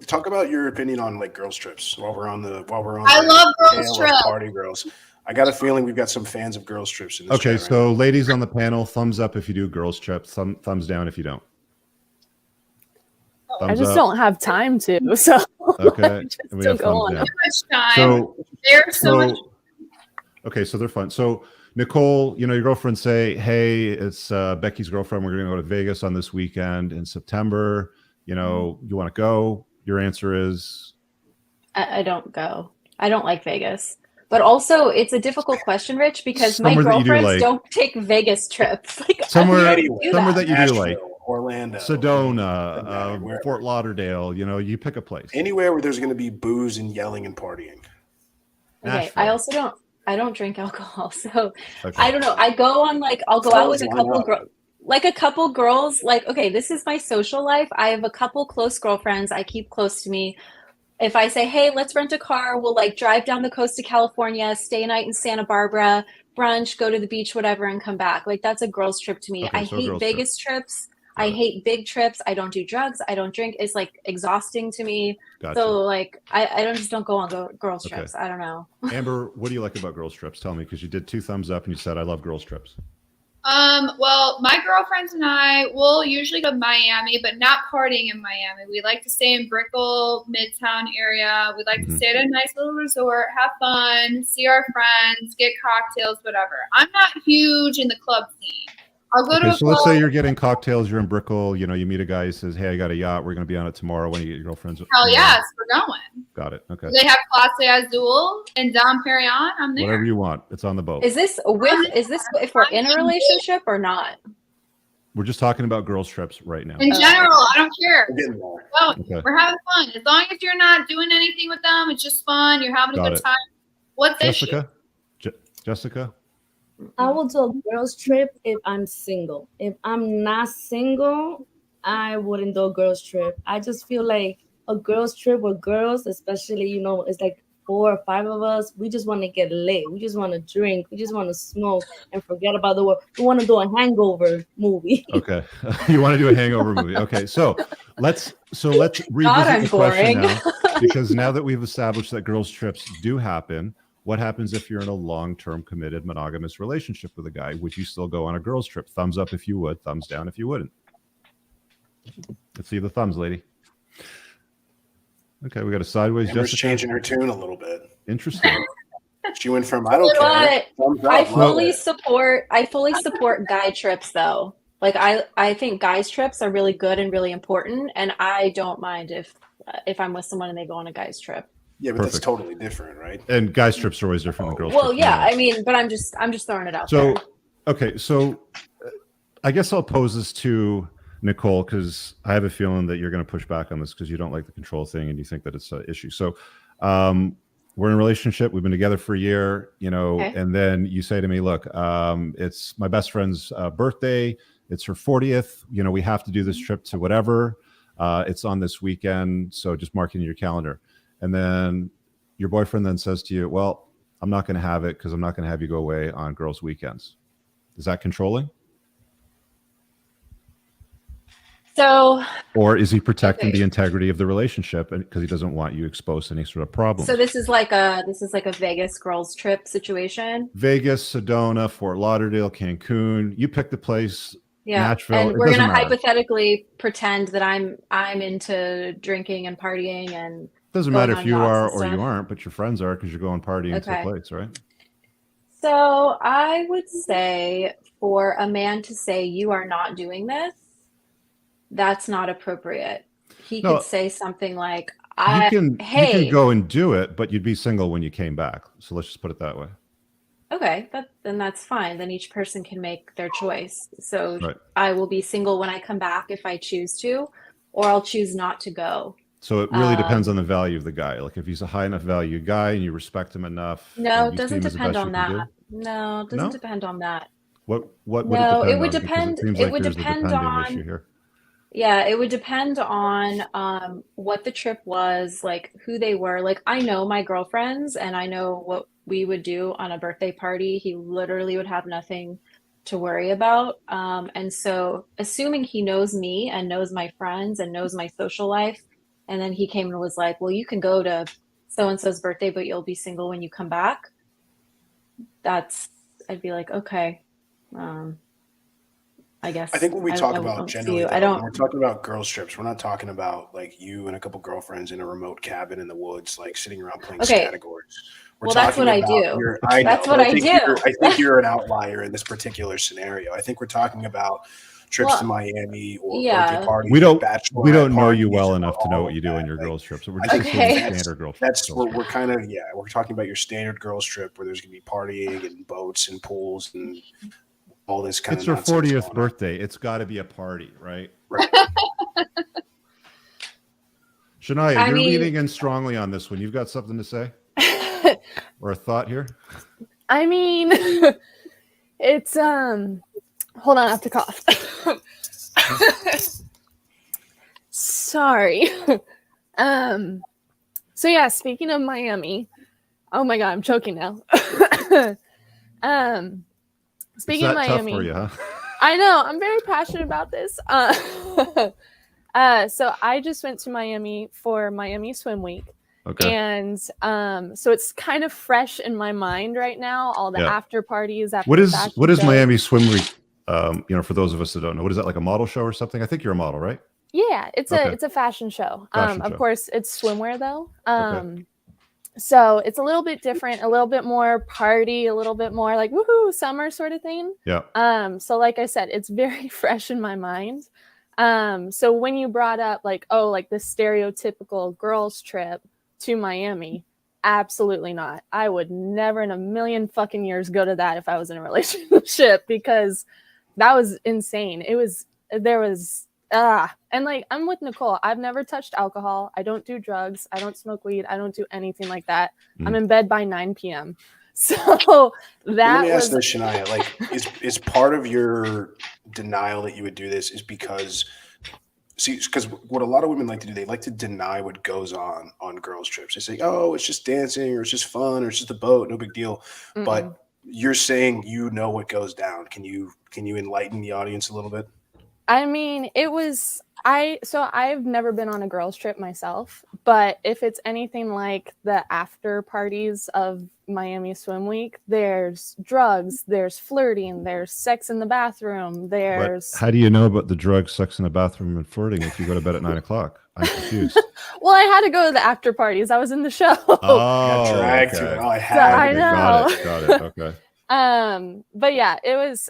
talk about your opinion on like girls trips while we're on I the love girls tale trip. of party girls. I got a feeling we've got some fans of girls trips in this Okay, chat right so now. ladies on the panel, thumbs up if you do girls trips, thumbs down if you don't. I Thumbs just up. don't have time to, so Okay, I just and we don't have go thumbs on down. them. So much time. So, There's so much. Okay, so they're fun. So Nicole, you know, your girlfriend say, hey, it's Becky's girlfriend. We're going to go to Vegas on this weekend in September. You know, you want to go? Your answer is? I don't go. I don't like Vegas. But also, it's a difficult question, Rich, because my Somewhere that you do girlfriends like. don't take Vegas trips. Like, Somewhere, I don't do somewhere that you do like. Nashville, Orlando, Sedona, wherever. Fort Lauderdale, you know, you pick a place. Anywhere where there's going to be booze and yelling and partying. Okay, Nashville. I also don't drink alcohol, so Okay. I don't know. I go on like I'll go out with a Why couple not? girls, like a couple girls. Like, okay, this is my social life. I have a couple close girlfriends I keep close to me. If I say, hey, let's rent a car, we'll like drive down the coast to California, stay a night in Santa Barbara, brunch, go to the beach, whatever, and come back. Like that's a girl's trip to me. Okay, I so a hate girl's Vegas trips. Got I it. hate big trips. I don't do drugs. I don't drink. It's like exhausting to me. Gotcha. So like I don't just don't go on girls Okay. trips. I don't know. Amber, what do you like about girls trips? Tell me, because you did 2 thumbs up and you said I love girls trips. Well, my girlfriends and I will usually go to Miami, but not partying in Miami. We like to stay in Brickell, Midtown area. We like to stay at a nice little resort, have fun, see our friends, get cocktails, whatever. I'm not huge in the club scene. I'll go to a So let's say club. you're getting cocktails, you're in Brickell, you know, you meet a guy who says, hey, I got a yacht, we're going to be on it tomorrow. When you get your girlfriend's? Hell yes, we're going. Got it. Okay. They have Clase Azul and Dom Perignon. I'm there. Whatever you want. It's on the boat. Is this if we're in a relationship or not? We're just talking about girls trips right now. In general, I don't care. We're getting there. Well, Okay. we're having fun. As long as you're not doing anything with them, it's just fun. You're having a Got good it. time. What's the issue? Jessica? Jessica? I will do a girls trip if I'm single. If I'm not single, I wouldn't do a girls trip. I just feel like a girls trip with girls, especially, you know, it's like 4 or 5 of us. We just want to get lit. We just want to drink. We just want to smoke and forget about the world. We want to do a hangover movie. Okay. You want to do a hangover movie. Okay. So let's revisit I'm the question boring. now, because now that we've established that girls trips do happen, what happens if you're in a long-term committed monogamous relationship with a guy? Would you still go on a girls trip? Thumbs up if you would, thumbs down if you wouldn't. Let's see the thumbs, lady. Okay, we got a sideways Amber's Jessica. changing her tune a little bit. Interesting. She went from I don't care. Thumbs up, I love fully support guy trips though. Like I think guys trips are really good and really important, and I don't mind if I'm with someone and they go on a guys trip. Yeah, but Perfect. that's totally different, right? And guys trips are always different than girls Well, trips. yeah, anyway. I mean, but I'm just throwing it out So, there. okay, so I guess I'll pose this to Nicole, because I have a feeling that you're going to push back on this because you don't like the control thing and you think that it's an issue. So, we're in a relationship. We've been together for a year, you know, Okay. and then you say to me, look, it's my best friend's birthday. It's her 40th. You know, we have to do this trip to whatever. It's on this weekend. So just mark it in your calendar. And then your boyfriend then says to you, well, I'm not going to have it because I'm not going to have you go away on girls' weekends. Is that controlling? So Or is he protecting Okay. the integrity of the relationship because he doesn't want you exposed to any sort of problems? so this is like a Vegas girls trip situation. Vegas, Sedona, Fort Lauderdale, Cancun. You pick the place. Yeah, Nashville, and it we're doesn't gonna matter. hypothetically pretend that I'm into drinking and partying and Doesn't going matter on if you yachts are and or you stuff. aren't, but your friends are because you're going partying to a Okay. place, right? So I would say for a man to say you are not doing this, that's not appropriate. He No. could say something like, You can hey, go and do it, but you'd be single when you came back. So let's just put it that way. okay, then that's fine. Then each person can make their choice. So Right. I will be single when I come back if I choose to, or I'll choose not to go. So it really depends on the value of the guy. Like if he's a high enough value guy and you respect him enough. No, and it you see doesn't him as the depend best on you can do. that. No, it doesn't No? depend on that. What would No, it it would depend on? Because depend. it seems It like would there's a depend depending on. issue here. Yeah, it would depend on what the trip was, like who they were. Like I know my girlfriends and I know what we would do on a birthday party. He literally would have nothing to worry about. And so assuming he knows me and knows my friends and knows my social life and then he came and was like, well, you can go to so-and-so's birthday, but you'll be single when you come back. I'd be like, okay. I guess. I think when we talk about generally, when we're talking about girls trips, we're not talking about like you and a couple girlfriends in a remote cabin in the woods, like sitting around playing categories. Well, that's what I do. That's what I do. I think you're an outlier in this particular scenario. I think we're talking about trips to Miami or birthday parties. We don't know you well enough to know what you do in your girls trips. So we're just standard girls trips. That's we're kind of we're talking about your standard girls trip where there's gonna be partying and boats and pools and all this kind of. It's her 40th birthday. It's got to be a party, right? Right. Shania, you're leaning in strongly on this one. You've got something to say or a thought here? I mean, it's hold on, I have to cough. Sorry. So yeah, speaking of Miami, oh my God, I'm choking now. Speaking of Miami, tough for you, huh? I know, I'm very passionate about this. So I just went to Miami for Miami Swim Week. Okay. And so it's kind of fresh in my mind right now, all the after parties. What is Miami Swim Week? For those of us that don't know, what is that, like a model show or something? I think you're a model, right? Yeah, it's a fashion show. Of course, it's swimwear though. So it's a little bit different, a little bit more party, a little bit more like woohoo summer sort of thing. Yeah. So like I said, it's very fresh in my mind. So when you brought up like, oh, like the stereotypical girls trip to Miami, absolutely not. I would never in a million fucking years go to that if I was in a relationship, because that was insane. And like, I'm with Nicole. I've never touched alcohol. I don't do drugs. I don't smoke weed. I don't do anything like that. I'm in bed by 9 p.m. So let me ask this, Shania, like is part of your denial that you would do this is because what a lot of women like to do, they like to deny what goes on girls trips. They say, oh, it's just dancing or it's just fun or it's just a boat, no big deal. Mm-mm. But you're saying you know what goes down. Can you enlighten the audience a little bit? I mean, I've never been on a girls trip myself, but if it's anything like the after parties of Miami Swim Week, there's drugs, there's flirting, there's sex in the bathroom, there's... But how do you know about the drugs, sex in the bathroom, and flirting if you go to bed at 9 o'clock? I'm confused. Well, I had to go to the after parties. I was in the show. Oh, got dragged to it. Oh, I know. Got it. Okay. But yeah,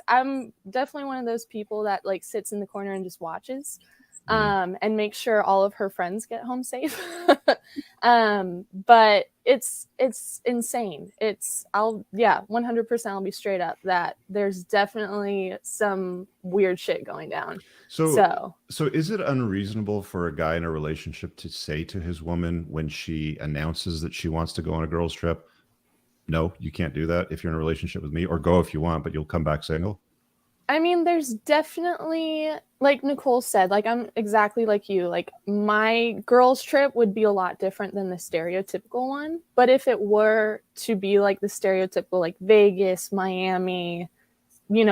I'm definitely one of those people that like sits in the corner and just watches, and make sure all of her friends get home safe. But it's insane. 100% I'll be straight up that there's definitely some weird shit going down. So is it unreasonable for a guy in a relationship to say to his woman when she announces that she wants to go on a girls trip, no, you can't do that if you're in a relationship with me, or go if you want, but you'll come back single? I mean, there's definitely, like Nicole said, like I'm exactly like you. Like my girls trip would be a lot different than the stereotypical one. But if it were to be like the stereotypical, like Vegas, Miami,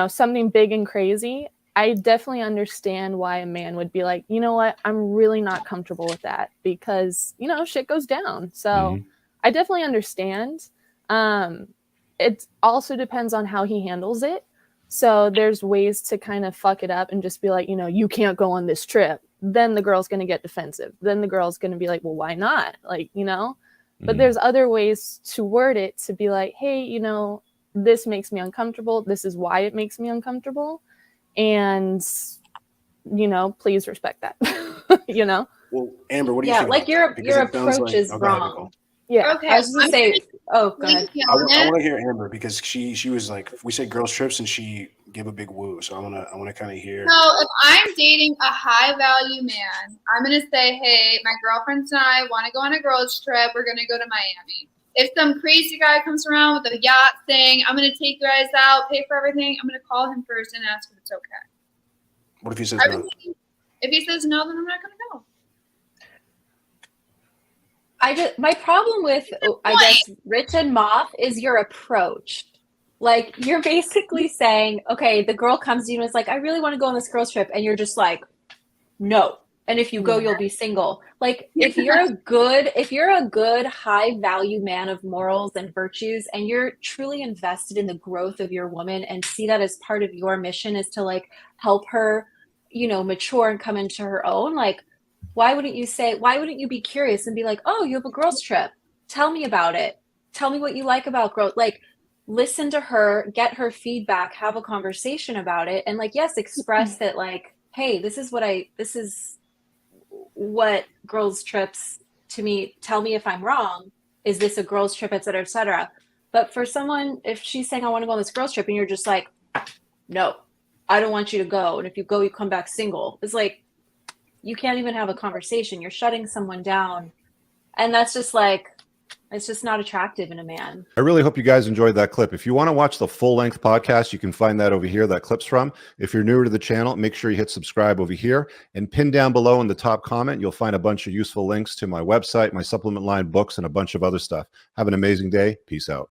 something big and crazy, I definitely understand why a man would be like, you know what, I'm really not comfortable with that because, shit goes down. So I definitely understand. It also depends on how he handles it. So there's ways to kind of fuck it up and just be like, you can't go on this trip. Then the girl's going to get defensive. Then the girl's going to be like, well, why not? Like, but there's other ways to word it to be like, hey, this makes me uncomfortable. This is why it makes me uncomfortable. And, please respect that, Well, Amber, what do you think? Yeah, like your approach is wrong. Yeah. Okay. I was going to say, go ahead. I want to hear Amber because she was like, we said girls trips and she gave a big woo. So I want to kind of hear. So if I'm dating a high value man, I'm going to say, hey, my girlfriends and I want to go on a girls trip. We're going to go to Miami. If some crazy guy comes around with a yacht thing, I'm going to take you guys out, pay for everything. I'm going to call him first and ask if it's okay. What if he says no? If he says no, then I'm not going to go. My problem with, I guess, Rich and Moth is your approach. Like, you're basically saying, okay, the girl comes to you and is like, I really want to go on this girls trip. And you're just like, no. And if you go, you'll be single. Like if you're a good high value man of morals and virtues, and you're truly invested in the growth of your woman and see that as part of your mission is to like help her, you know, mature and come into her own, like, why wouldn't you be curious and be like, oh, you have a girls trip. Tell me about it. Tell me what you like about growth. Like, listen to her, get her feedback, have a conversation about it. And like, yes, express that like, hey, this is what girls trips to me, tell me if I'm wrong. Is this a girls trip, et cetera, et cetera. But for someone, if she's saying, I want to go on this girls trip, and you're just like, no, I don't want you to go. And if you go, you come back single. It's like, you can't even have a conversation. You're shutting someone down. And that's just like, it's just not attractive in a man. I really hope you guys enjoyed that clip. If you want to watch the full-length podcast, you can find that over here, that clip's from. If you're newer to the channel, make sure you hit subscribe over here. And pinned down below in the top comment, you'll find a bunch of useful links to my website, my supplement line, books, and a bunch of other stuff. Have an amazing day. Peace out.